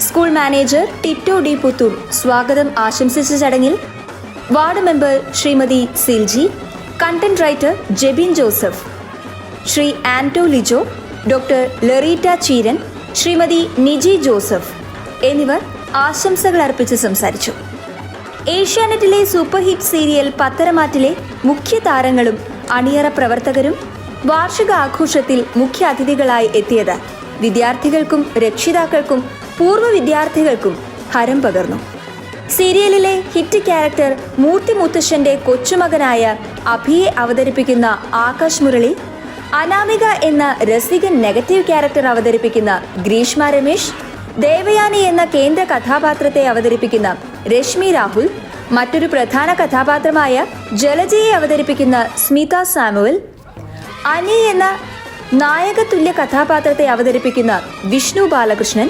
School manager Tito D Puthur സ്വാഗതം ആശംസിച്ച ചടങ്ങിൽ ward member Shrimati Silji, content writer Jebin Joseph, Shri Anto Lijo, doctor Laritta Cheeran, Shrimati Niji Joseph എന്നിവർ ആശംസകൾ അർപ്പിച്ച് സംസാരിച്ചു. ഏഷ്യാനെറ്റിലെ സൂപ്പർ ഹിറ്റ് സീരിയൽ പത്തരമാറ്റിലെ മുഖ്യ താരങ്ങളും അണിയറ പ്രവർത്തകരും വാർഷിക ആഘോഷത്തിൽ മുഖ്യ അതിഥികളായി എത്തിയത് വിദ്യാർത്ഥികൾക്കും രക്ഷിതാക്കൾക്കും പൂർവ്വ വിദ്യാർത്ഥികൾക്കും ഹരം പകർന്നു. സീരിയലിലെ ഹിറ്റ് ക്യാരക്ടർ മൂർത്തി മുത്തശ്ശന്റെ കൊച്ചുമകനായ അഭിയെ അവതരിപ്പിക്കുന്ന ആകാശ് മുരളി, അനാമിക എന്ന രസികൻ നെഗറ്റീവ് ക്യാരക്ടർ അവതരിപ്പിക്കുന്ന ഗ്രീഷ്മ രമേശ്, ദേവയാനി എന്ന കേന്ദ്ര കഥാപാത്രത്തെ അവതരിപ്പിക്കുന്ന രശ്മി രാഹുൽ, മറ്റൊരു പ്രധാന കഥാപാത്രമായ ജലജയെ അവതരിപ്പിക്കുന്ന സ്മിത സാമുവൽ, അനി എന്ന നായകതുല്യ കഥാപാത്രത്തെ അവതരിപ്പിക്കുന്ന വിഷ്ണു ബാലകൃഷ്ണൻ,